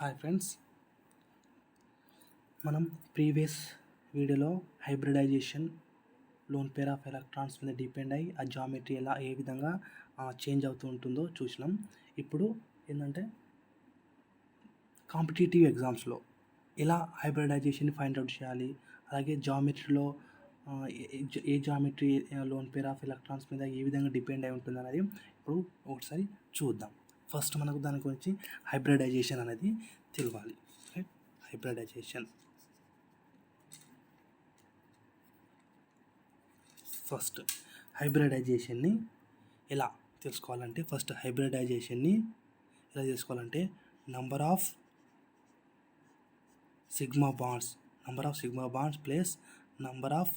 Hi friends, మనం previous వీడియోలో hybridization lone pair of electrons మీద డిపెండ్ అయ్యి ఆ జామెట్రీ ఏ విధంగా చేంజ్ అవుతూ ఉంటుందో చూసినాం. ఇప్పుడు ఏంటంటే కాంపిటేటివ్ ఎగ్జామ్స్లో ఎలా హైబ్రిడైజేషన్ ఫైండ్ అవుట్ చేయాలి, అలాగే జామెట్రీలో ఏ geometry lone pair of electrons మీద ఏ విధంగా డిపెండ్ అయి ఉంటుంది అనేది ఇప్పుడు ఒకసారి చూద్దాం. ఫస్ట్ మనకు దాని గురించి హైబ్రిడైజేషన్ అనేది తెలియాలి. హైబ్రిడైజేషన్ ఫస్ట్ హైబ్రిడైజేషన్ని ఎలా తెలుసుకోవాలంటే ఎలా తెలుసుకోవాలంటే number of sigma bonds plus number of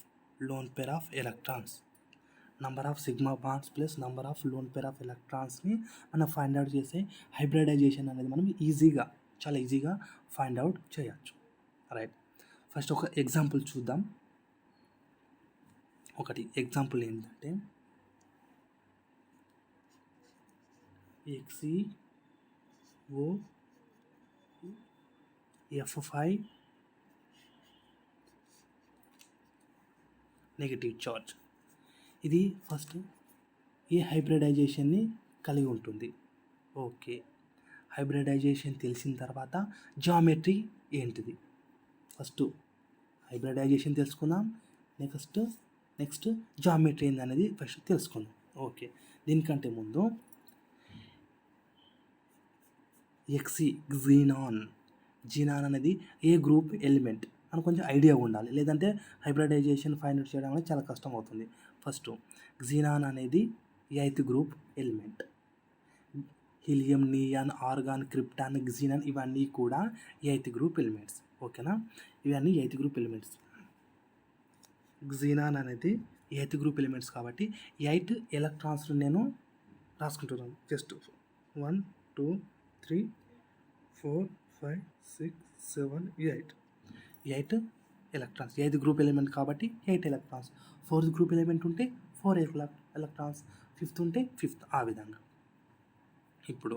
lone pair of electrons. Number of sigma bonds plus number of lone pair of ఎలక్ట్రాన్స్ని మనం ఫైండ్ అవుట్ చేసే హైబ్రిడైజేషన్ అనేది మనం చాలా ఈజీగా ఫైండ్ అవుట్ చేయొచ్చు. రైట్, ఫస్ట్ ఒక ఎగ్జాంపుల్ చూద్దాం. ఒకటి ఎగ్జాంపుల్ ఏంటంటే XeOF5 నెగిటివ్ చార్జ్. ఇది ఫస్ట్ ఏ హైబ్రిడైజేషన్ని కలిగి ఉంటుంది. ఓకే, హైబ్రిడైజేషన్ తెలిసిన తర్వాత జామెట్రీ ఏంటిది, ఫస్ట్ హైబ్రిడైజేషన్ తెలుసుకుందాం. నెక్స్ట్ జామెట్రీ ఏందనేది ఫస్ట్ తెలుసుకుందాం. ఓకే, దీనికంటే ముందు జీనాన్ అనేది ఏ గ్రూప్ ఎలిమెంట్ అని కొంచెం ఐడియా ఉండాలి, లేదంటే హైబ్రిడైజేషన్ ఫైండ్ అవుట్ చేయడం అనేది చాలా కష్టం అవుతుంది. ఫస్ట్ జీనాన్ అనేది 8th group element. Helium, neon, organ, krypton, xenon ఇవన్నీ కూడా 8th గ్రూప్ ఎలిమెంట్స్. ఓకేనా, ఇవన్నీ 8th గ్రూప్ ఎలిమెంట్స్. జీనాన్ అనేది 8th గ్రూప్ ఎలిమెంట్స్ కాబట్టి 8 ఎలక్ట్రాన్స్లు నేను రాసుకుంటున్నాను. Just 1 2 3 4 5 6 7 8 electrons. 8th group element కాబట్టి 8 ఎలక్ట్రాన్స్. 4th గ్రూప్ ఎలిమెంట్ ఉంటే 4 ఎలక్ట్రాన్స్, 5th ఉంటే 5th. ఆ విధంగా ఇప్పుడు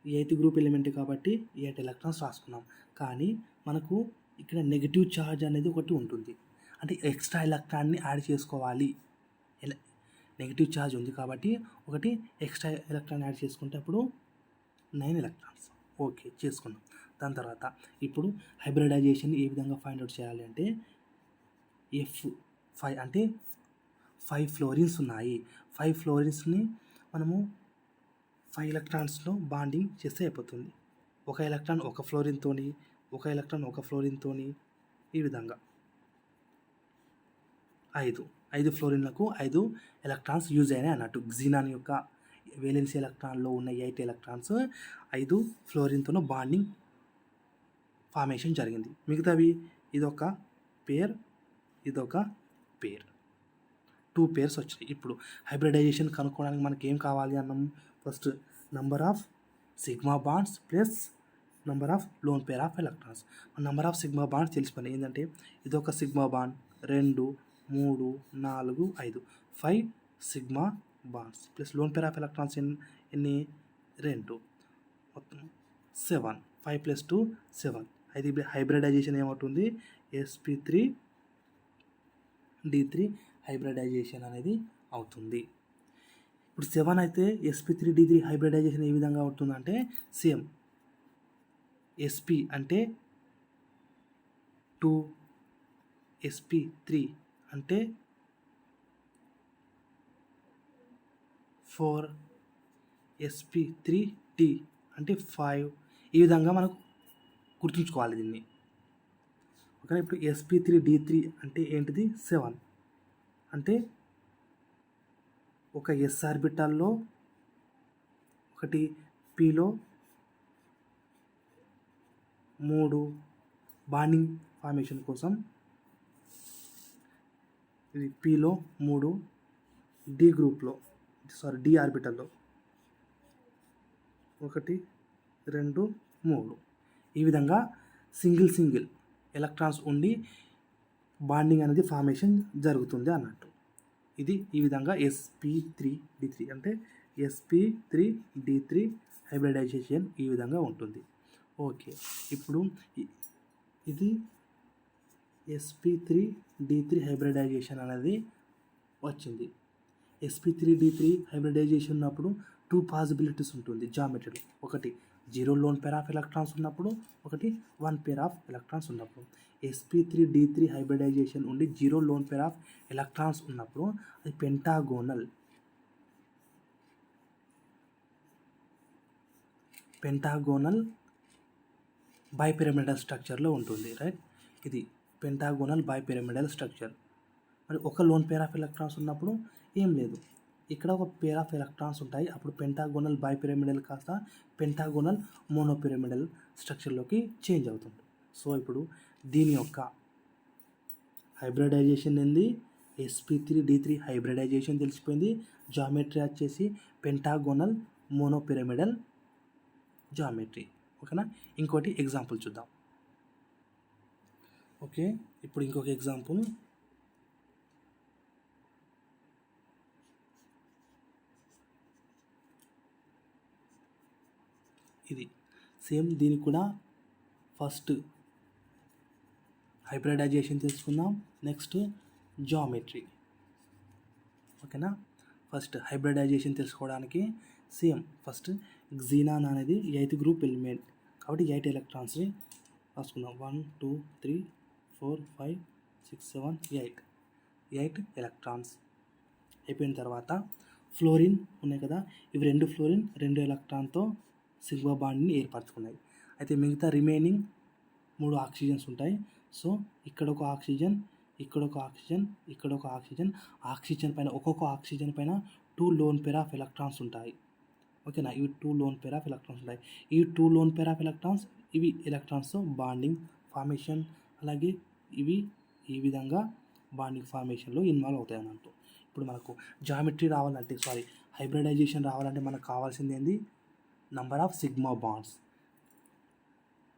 8th గ్రూప్ ఎలిమెంట్ కాబట్టి 8 ఎలక్ట్రాన్స్ రాసుకున్నాం. కానీ మనకు ఇక్కడ నెగిటివ్ ఛార్జ్ అనేది ఒకటి ఉంటుంది, అంటే ఎక్స్ట్రా ఎలక్ట్రాన్ని యాడ్ చేసుకోవాలి. నెగిటివ్ ఛార్జ్ ఉంది కాబట్టి ఒకటి ఎక్స్ట్రా ఎలక్ట్రాన్ యాడ్ చేసుకుంటే అప్పుడు 9 ఎలక్ట్రాన్స్. ఓకే, చేసుకున్నాం. దాని తర్వాత ఇప్పుడు హైబ్రిడైజేషన్ ఏ విధంగా ఫైండ్ అవుట్ చేయాలి అంటే F5 అంటే 5 ఫ్లోరిన్స్ ఉన్నాయి. 5 ఫ్లోరిన్స్ని మనము 5 ఎలక్ట్రాన్స్లో బాండింగ్ చేస్తే అయిపోతుంది. ఒక ఎలక్ట్రాన్ ఒక ఫ్లోరిన్తోని ఈ విధంగా 5 ఫ్లోరిన్లకు 5 ఎలక్ట్రాన్స్ యూజ్ అయినాయి అన్నట్టు. జీనాన్ యొక్క వేలెన్సీ ఎలక్ట్రాన్లో ఉన్న 8 ఎలక్ట్రాన్స్ 5 ఫ్లోరిన్తో బాండింగ్ ఫార్మేషన్ జరిగింది. మిగతావి ఇదొక పేర్ 2 పేర్స్ వచ్చాయి. ఇప్పుడు హైబ్రిడైజేషన్ కనుక్కోవడానికి మనకి ఏం కావాలి అన్నాం, first number of sigma bonds plus number of lone pair of electrons. Number of sigma bonds తెలిసిపోయినాయి. ఏంటంటే ఇదొక sigma bond, 2 3 4 5 5 sigma bonds plus lone pair of electrons ఎన్ని 2, మొత్తం 7. 5 + 2 7. అయితే హైబ్రిడైజేషన్ ఏమవుతుంది, sp3d3 హైబ్రిడైజేషన్ అనేది అవుతుంది. ఇప్పుడు 7 అయితే sp3d3 హైబ్రిడైజేషన్ ఏ విధంగా అవుతుందంటే సేమ్ sp అంటే 2, sp3 అంటే 4, sp3d అంటే 5. ఈ విధంగా మనకు గుర్తుంచుకోవాలి దీన్ని. ఓకే, ఇప్పుడు sp3d3 అంటే ఏంటిది, 7 అంటే ఒక s ఆర్బిటాల్లో ఒకటి pలో 3 బాండింగ్ ఫార్మేషన్ కోసం, ఇది pలో 3 డి ఆర్బిటల్లో 1 2 3 ఈ విధంగా సింగిల్ ఎలక్ట్రాన్స్ ఉండి బాండింగ్ అనేది ఫార్మేషన్ జరుగుతుంది అన్నట్టు. ఇది ఈ విధంగా sp3d3 అంటే sp3d3 హైబ్రిడైజేషన్ ఈ విధంగా ఉంటుంది. ఓకే, ఇప్పుడు ఇది sp3d3 హైబ్రిడైజేషన్ అనేది వచ్చింది. sp3d3 హైబ్రిడైజేషన్ ఉన్నప్పుడు 2 పాసిబిలిటీస్ ఉంటుంది జామెట్రీలో. ఒకటి 0 లోన్ పేర్ ఆఫ్ ఎలక్ట్రాన్స్ ఉన్నప్పుడు, ఒకటి 1 పేర్ ఆఫ్ ఎలక్ట్రాన్స్ ఉన్నప్పుడు. sp3d3 హైబ్రిడైజేషన్ ఉండి 0 లోన్ పేర్ ఆఫ్ ఎలక్ట్రాన్స్ ఉన్నప్పుడు అది పెంటాగోనల్ బైపిరమిడల్ స్ట్రక్చర్లో ఉంటుంది. రైట్, ఇది పెంటాగోనల్ బైపిరమిడల్ స్ట్రక్చర్. మరి ఒక లోన్ పేర్ ఆఫ్ ఎలక్ట్రాన్స్ ఉన్నప్పుడు ఏం లేదు, ఇక్కడ ఒక పేర్ ఆఫ్ ఎలక్ట్రాన్స్ ఉంటాయి. అప్పుడు పెంటాగోనల్ బైపిరమిడల్ కాస్త పెంటాగోనల్ మోనోపిరమిడల్ స్ట్రక్చర్లోకి చేంజ్ అవుతుంది. సో ఇప్పుడు దీని యొక్క హైబ్రిడైజేషన్ ఏంది, sp3d3 హైబ్రిడైజేషన్ తెలిసిపోయింది. జామెట్రీ వచ్చేసి పెంటాగోనల్ మోనోపిరమిడల్ జామెట్రీ. ఓకేనా, ఇంకోటి ఎగ్జాంపుల్ చూద్దాం. ఓకే, ఇప్పుడు ఇంకొక ఎగ్జాంపుల్. ఇది సేమ్, దీనికి కూడా ఫస్ట్ హైబ్రిడైజేషన్ తెలుసుకుందాం, నెక్స్ట్ జామెట్రీ. ఓకేనా, ఫస్ట్ హైబ్రిడైజేషన్ తెలుసుకోవడానికి సేమ్ ఫస్ట్ xenon అనేది 8th గ్రూప్ ఎలిమెంట్ కాబట్టి 8 ఎలక్ట్రాన్స్ని రాసుకుందాం. 1 2 3 4 5 6 7 8 ఎలక్ట్రాన్స్ అయిపోయిన తర్వాత ఫ్లోరిన్ ఉన్నాయి కదా, ఇవి 2 ఫ్లోరిన్ 2 ఎలక్ట్రాన్తో సిగ్మా బాండ్ని ఏర్పరచుకున్నాయి. అయితే మిగతా రిమైనింగ్ 3 ఆక్సిజన్స్ ఉంటాయి. సో ఇక్కడ ఒక ఆక్సిజన్, ఇక్కడ ఒక ఆక్సిజన్, ఇక్కడ ఒక ఆక్సిజన్. ఆక్సిజన్ పైన ఒక్కొక్క ఆక్సిజన్ పైన 2 లోన్ పేర్ ఆఫ్ ఎలక్ట్రాన్స్ ఉంటాయి. ఓకేనా, ఇవి 2 లోన్ పేర్ ఆఫ్ ఎలక్ట్రాన్స్ ఉంటాయి. ఈ 2 లోన్ పేర్ ఆఫ్ ఎలక్ట్రాన్స్ ఇవి ఎలక్ట్రాన్స్తో బాండింగ్ ఫార్మేషన్, అలాగే ఇవి ఈ విధంగా బాండింగ్ ఫార్మేషన్లో ఇన్వాల్వ్ అవుతాయి అన్నట్టు. ఇప్పుడు మనకు జామెట్రీ రావాలంటే హైబ్రిడైజేషన్ రావాలంటే మనకు కావాల్సింది ఏంది, నంబర్ ఆఫ్ సిగ్మా బాండ్స్.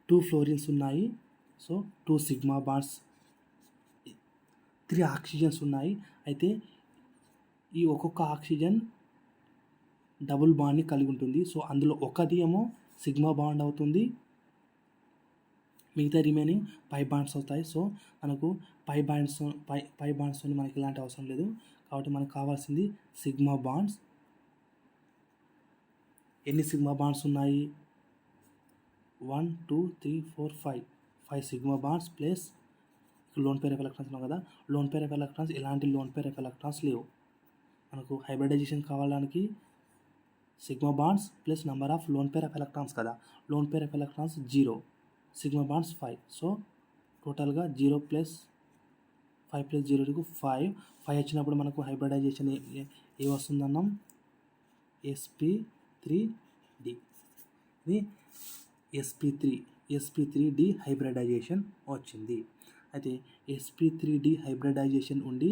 2 ఫ్లోరిన్స్ ఉన్నాయి, సో 2 సిగ్మా బాండ్స్. 3 ఆక్సిజన్స్ ఉన్నాయి. అయితే ఈ ఒక్కొక్క ఆక్సిజన్ డబుల్ బాండ్ని కలిగి ఉంటుంది. సో అందులో ఒకటి ఏమో సిగ్మా బాండ్ అవుతుంది, మిగతా రిమైనింగ్ పై బాండ్స్ అవుతాయి. సో మనకు పై బాండ్స్తో మనకి ఇలాంటి అవసరం లేదు. కాబట్టి మనకు కావాల్సింది సిగ్మా బాండ్స్. ఎన్ని సిగ్మా బాండ్స్ ఉన్నాయి, 1 2 3 4 5 sigma bonds plus lone pair of electrons ఉన్నాం కదా, లోన్ పేర్ ఆఫ్ ఎలక్ట్రాన్స్ ఎలాంటి లోన్ పేర్ ఆఫ్ ఎలక్ట్రాన్స్ లేవు. మనకు హైబ్రిడైజేషన్ కావడానికి sigma bonds plus number of lone pair of electrons కదా, lone pair of electrons 0, sigma bonds 5. So టోటల్గా 0 + 5 + 0 5 వచ్చినప్పుడు మనకు హైబ్రిడైజేషన్ ఏ వస్తుందన్నాం, sp3d. ఇది sp3d హైబ్రిడైజేషన్ వచ్చింది. అయితే sp3d హైబ్రిడైజేషన్ ఉండి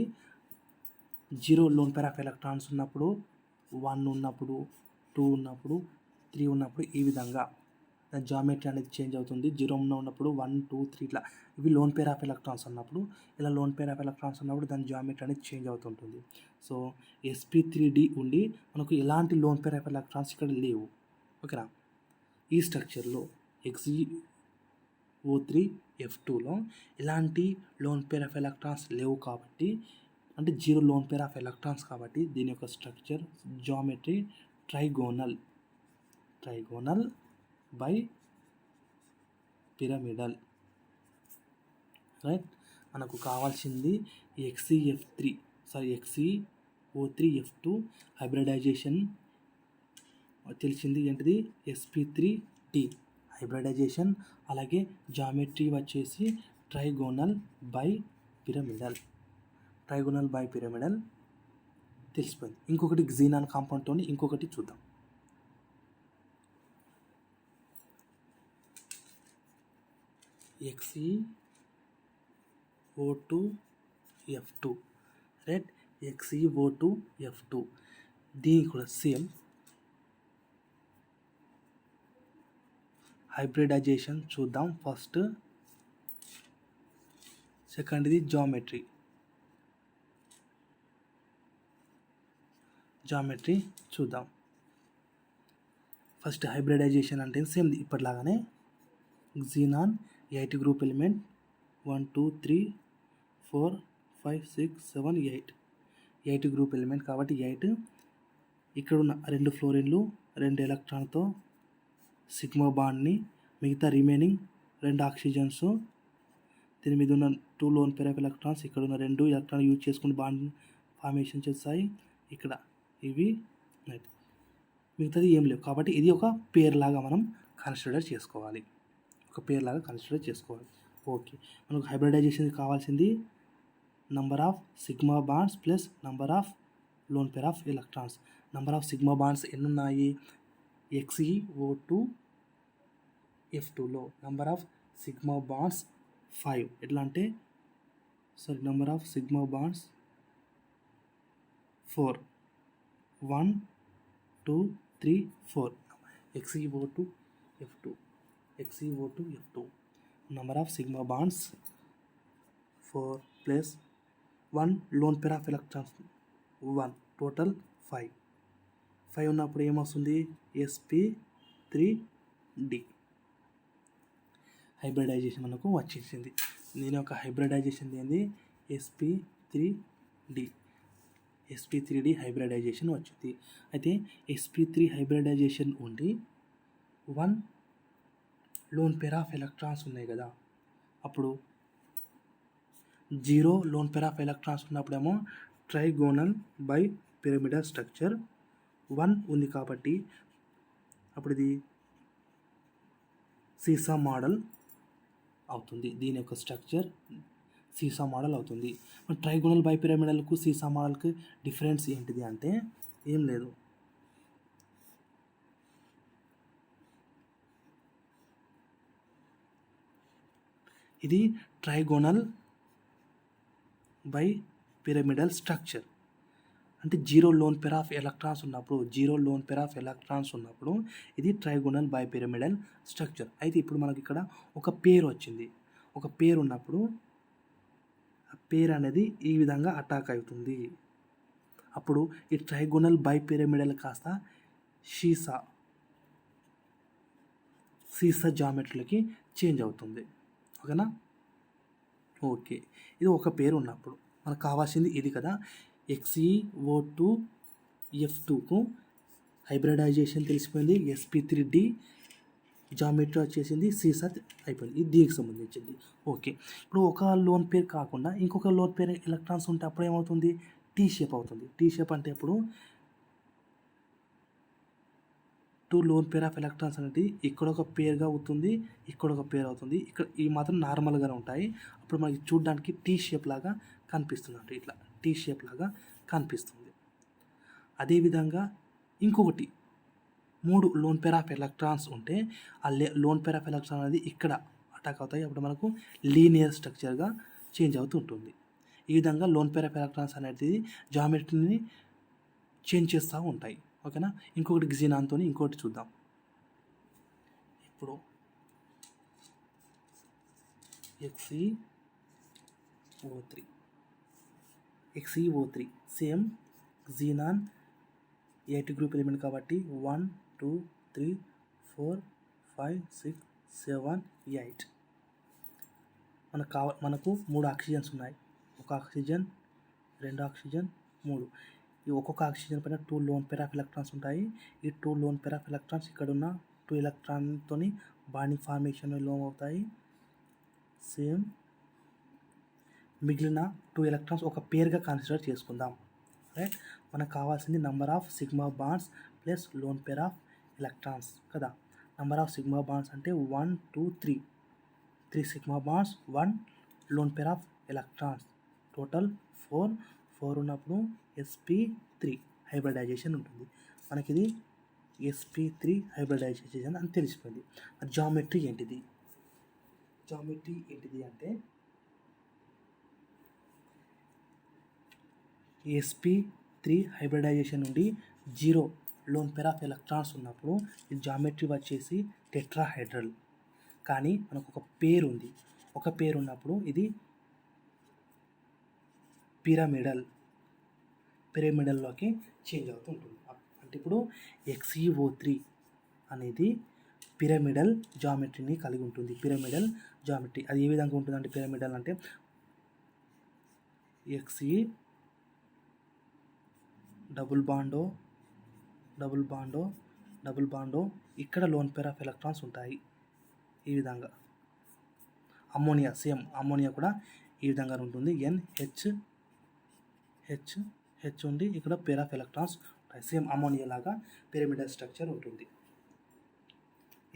0 లోన్ పేర్ ఆఫ్ ఎలక్ట్రాన్స్ ఉన్నప్పుడు, 1 ఉన్నప్పుడు, 2 ఉన్నప్పుడు, 3 ఉన్నప్పుడు ఈ విధంగా దాని జామెట్రీ అనేది చేంజ్ అవుతుంది. 0 ఉన్నప్పుడు 1 2 3 ఇట్లా ఇవి లోన్ పేర్ ఆఫ్ ఎలక్ట్రాన్స్ అన్నప్పుడు, ఇలా లోన్ పేర్ ఆఫ్ ఎలక్ట్రాన్స్ ఉన్నప్పుడు దాని జామెట్రీ అనేది చేంజ్ అవుతుంటుంది. సో sp3d ఉండి మనకు ఎలాంటి లోన్ పేర్ ఆఫ్ ఎలక్ట్రాన్స్ ఇక్కడ లేవు. ఓకేనా, ఈ స్ట్రక్చర్లో XeO3F2లో ఎలాంటి లోన్ పేర్ ఆఫ్ ఎలక్ట్రాన్స్ లేవు కాబట్టి, అంటే 0 లోన్ పేర్ ఆఫ్ ఎలక్ట్రాన్స్ కాబట్టి దీని యొక్క structure geometry trigonal by pyramidal. Right, మనకు కావాల్సింది XeO3F2 హైబ్రిడైజేషన్ తెలిసింది ఏంటిది, sp3d హైబ్రిడైజేషన్, అలాగే జామెట్రీ వచ్చేసి ట్రైగోనల్ బై పిరమిడల్ తెలిసిపోయింది. ఇంకొకటి xenon కాంపౌండ్తో ఇంకొకటి చూద్దాం. XeO2F2 రైట్, XeO2F2 దీనికి కూడా సేమ్ హైబ్రిడైజేషన్ చూద్దాం. ఫస్ట్ సెకండ్ది జామెట్రీ చూద్దాం. ఫస్ట్ హైబ్రిడైజేషన్ అంటే సేమ్ ఇప్పటిలాగానే xenon 8 group element 1 2 3 4 5 6 7 8 8 group element కాబట్టి 8 ఇక్కడ ఉన్న 2 ఫ్లోరిన్లు 2 ఎలక్ట్రాన్తో సిగ్మా బాండ్ని మిగతా రిమైనింగ్ 2 ఆక్సిజన్స్ దీని మీద ఉన్న 2 లోన్ పెయిర్ ఆఫ్ ఎలక్ట్రాన్స్ ఇక్కడ ఉన్న 2 ఎలక్ట్రాన్ యూజ్ చేసుకుని బాండ్ ఫార్మేషన్ చేస్తాయి. ఇక్కడ ఇవి మిగతాది ఏం లేవు కాబట్టి ఇది ఒక పేర్ లాగా మనం కన్సిడర్ చేసుకోవాలి. ఓకే, మనకు హైబ్రిడైజేషన్ కావాల్సింది number of sigma bonds plus number of lone pair of electrons. Number of sigma bonds ఎన్ని ఉన్నాయి? XeO2 F2లో నంబర్ ఆఫ్ సిగ్మా బాండ్స్ 5. ఎట్లా అంటే number of sigma bonds 4 1 2 3 4 XeO2 F2 number of sigma bonds 4 plus 1 lone pair of electrons 1 total 5 ఉన్నప్పుడు ఏమొస్తుంది? sp3d hybridisation మనకు వచ్చేసింది. దీని యొక్క హైబ్రిడైజేషన్ ఏంది? sp3d హైబ్రిడైజేషన్ వచ్చింది. అయితే sp3 హైబ్రిడైజేషన్ ఉండి 1 లోన్ పెయిర్ ఆఫ్ ఎలక్ట్రాన్స్ ఉన్నాయి కదా, అప్పుడు 0 లోన్ పెయిర్ ఆఫ్ ఎలక్ట్రాన్స్ ఉన్నప్పుడేమో ట్రైగోనల్ బై పిరమిడల్ స్ట్రక్చర్. 1 ఉంది కాబట్టి అప్పుడు ఇది సీసా మోడల్ అవుతుంది. దీని యొక్క స్ట్రక్చర్ సీసా మోడల్ అవుతుంది. ట్రైగోనల్ బై పిరమిడల్కు సీసా మోడల్కి డిఫరెన్స్ ఏంటిది అంటే ఏం లేదు. ఇది ట్రైగోనల్ బై పిరమిడల్ స్ట్రక్చర్ అంటే 0 లోన్ పెయిర్ ఆఫ్ ఎలక్ట్రాన్స్ ఉన్నప్పుడు ఇది ట్రైగోనల్ బై పిరమిడల్ స్ట్రక్చర్. అయితే ఇప్పుడు మనకి ఇక్కడ ఒక పేరు వచ్చింది. ఒక పేరు ఉన్నప్పుడు ఆ పేరు అనేది ఈ విధంగా అటాక్ అవుతుంది. అప్పుడు ఈ ట్రైగోనల్ బై పిరమిడల్ కాస్త సీసా జామెట్రీలకి చేంజ్ అవుతుంది. ఓకేనా? ఓకే, ఇది ఒక పేరు ఉన్నప్పుడు మనకు కావాల్సింది ఇది కదా. XeO2 F2కు హైబ్రిడైజేషన్ తెలిసిపోయింది. sp3d జామెట్రీ వచ్చేసింది, సీసా అయిపోయింది. ఇది దీనికి సంబంధించింది. ఓకే, ఇప్పుడు ఒక లోన్ పేర్ కాకుండా ఇంకొక లోన్ పేర్ ఎలక్ట్రాన్స్ ఉంటే అప్పుడు ఏమవుతుంది? టీ షేప్ అవుతుంది. టీ షేప్ అంటే ఇప్పుడు 2 లోన్ పేర్ ఆఫ్ ఎలక్ట్రాన్స్ అనేది ఇక్కడ ఒక పేర్గా అవుతుంది, ఇక్కడ ఒక పేర్ అవుతుంది. ఇక్కడ ఈ మాత్రం నార్మల్గానే ఉంటాయి. అప్పుడు మనకి చూడడానికి టీ షేప్ లాగా కనిపిస్తుంది. అంటే ఇట్లా టీ షేప్ లాగా కనిపిస్తుంది. అదేవిధంగా ఇంకొకటి 3 లోన్ పేర్ ఆఫ్ ఎలక్ట్రాన్స్ ఉంటే ఆ లోన్ పేర్ ఆఫ్ ఎలక్ట్రాన్ అనేది ఇక్కడ అటాక్ అవుతాయి. అప్పుడు మనకు లీనియర్ స్ట్రక్చర్గా చేంజ్ అవుతూ ఉంటుంది. ఈ విధంగా లోన్ పేర్ ఆఫ్ ఎలక్ట్రాన్స్ అనేది జామెట్రీని చేంజ్ చేస్తూ ఉంటాయి. ఓకేనా? ఇంకొకటి xenonతో ఇంకోటి చూద్దాం. ఇప్పుడు XeO3 same xenon 8 group element కాబట్టి 1 2 3 4 5 6 7 8 మనకు 3 ఆక్సిజన్స్ ఉన్నాయి. 1 ఆక్సిజన్ 2 ఆక్సిజన్ 3. ఈ ఒక్కొక్క ఆక్సిజన్ పైన 2 లోన్ పెయిర్ ఆఫ్ ఎలక్ట్రాన్స్ ఉంటాయి. ఈ 2 లోన్ పెయిర్ ఆఫ్ ఎలక్ట్రాన్స్ ఇక్కడ ఉన్న 2 ఎలక్ట్రాన్తో బాండింగ్ ఫార్మేషన్ లోన్ అవుతాయి. సేమ్ మిగిలిన 2 ఎలక్ట్రాన్స్ ఒక పేర్గా కన్సిడర్ చేసుకుందాం. రైట్, మనకు కావాల్సింది number of sigma bonds plus loan pair of electrons కదా. నంబర్ ఆఫ్ సిగ్మా బాండ్స్ అంటే 1 2 3 sigma bonds 1 loan pair of electrons total 4 ఉన్నప్పుడు sp3 హైబ్రిడైజేషన్ ఉంటుంది. మనకి ఇది sp3 హైబ్రిడైజేషన్ అని తెలిసిపోయింది. జామెట్రీ ఏంటిది అంటే sp3 హైబ్రిడైజేషన్ నుండి 0 లోన్ పెయిర్ ఆఫ్ ఎలక్ట్రాన్స్ ఉన్నప్పుడు ఈ జామెట్రీ వచ్చేసి టెట్రాహైడ్రల్. కానీ మనకు ఒక పేరు ఉంది. ఒక పేరు ఉన్నప్పుడు ఇది పిరమిడల్లోకి చేంజ్ అవుతూ ఉంటుంది. అంటే ఇప్పుడు XeO3 అనేది పిరమిడల్ జామెట్రీని కలిగి ఉంటుంది. పిరమిడల్ జామెట్రీ అది ఏ విధంగా ఉంటుందంటే పిరమిడల్ అంటే ఎక్సి డబుల్ బాండో ఇక్కడ లోన్ పేర్ ఆఫ్ ఎలక్ట్రాన్స్ ఉంటాయి. ఈ విధంగా అమ్మోనియా కూడా ఈ విధంగా ఉంటుంది. హెచ్ ఉండి ఇక్కడ పేర్ ఆఫ్ ఎలక్ట్రాన్స్ ఉంటాయి. సేమ్ అమ్మోనియా లాగా పిరమిడల్ స్ట్రక్చర్ ఉంటుంది.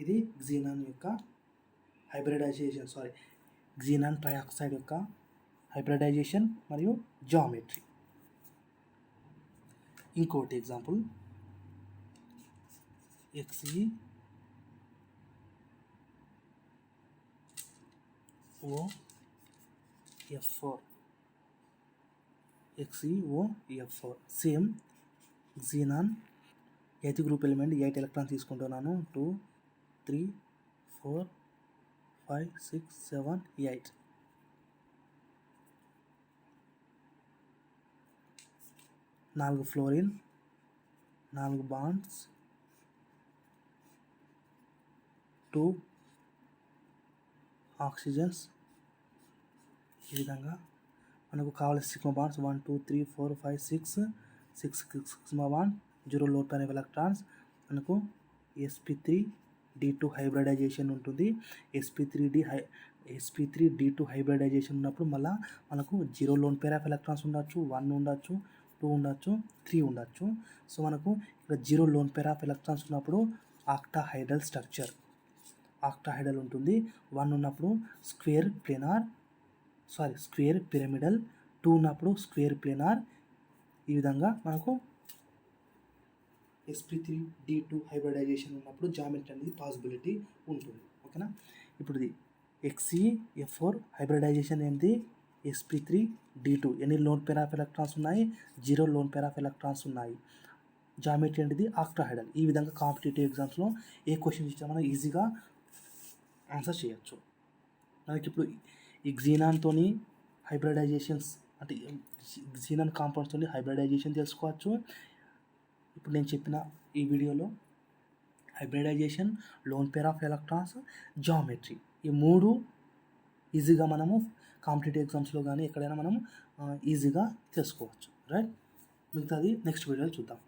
ఇది క్సినాన్ యొక్క క్సినాన్ ట్రైఆక్సైడ్ యొక్క హైబ్రిడైజేషన్ మరియు జామెట్రీ. ఇంకోటి example XeO4 same క్సినాన్ 8th group element 8 electron తీసుకుంటున్నాను. 2 3 4 5 6 7 8 4 ఫ్లోరిన్ 4 బాండ్స్ 2 ఆక్సిజన్స్. ఈ విధంగా మనకు కావాల్సిన sigma bonds 1 2 3 4 5 6 sigma bond 0 loan pair of electrons. మనకు sp3d2 హైబ్రిడైజేషన్ ఉంటుంది. sp3d2 హైబ్రిడైజేషన్ ఉన్నప్పుడు మళ్ళీ మనకు 0 లోన్ పేర్ ఆఫ్ ఎలక్ట్రాన్స్ ఉండొచ్చు, 1 ఉండొచ్చు, 2 ఉండొచ్చు, 3 ఉండొచ్చు. సో మనకు ఇక్కడ 0 లోన్ పేర్ ఆఫ్ ఎలక్ట్రాన్స్ ఉన్నప్పుడు ఆక్టాహైడల్ ఉంటుంది. 1 ఉన్నప్పుడు స్క్వేర్ పిరమిడల్, 2 ఉన్నప్పుడు స్క్వేర్ ప్లేనార్. ఈ విధంగా మనకు sp3d2 హైబ్రిడైజేషన్ ఉన్నప్పుడు జామెట్రీ అనేది పాసిబిలిటీ ఉంటుంది. ఓకేనా. ఇప్పుడు ఇది XeF4 హైబ్రిడైజేషన్ ఏంటి? sp3d2 ఎన్ని లోన్ పేర్ ఆఫ్ ఎలక్ట్రాన్స్ ఉన్నాయి? 0 లోన్ పేర్ ఆఫ్ ఎలక్ట్రాన్స్ ఉన్నాయి. జామెట్రీ అనేది ఆక్టాహైడల్. ఈ విధంగా కాంపిటేటివ్ ఎగ్జామ్స్లో ఏ క్వశ్చన్ ఇచ్చినా మనం ఈజీగా ఆన్సర్ చేయొచ్చు. మనకి ఇప్పుడు ఈ క్సినాన్తో హైబ్రిడైజేషన్స్ అంటే క్సినాన్ కాంపౌండ్స్తో హైబ్రిడైజేషన్ తెలుసుకోవచ్చు. ఇప్పుడు నేను చెప్పిన ఈ వీడియోలో hybridization, lone pair of electrons, geometry ఈ 3 ఈజీగా మనము కాంపిటేటివ్ ఎగ్జామ్స్లో కానీ ఎక్కడైనా మనం ఈజీగా తెలుసుకోవచ్చు. రైట్. మిగతాది నెక్స్ట్ వీడియోలో చూద్దాం.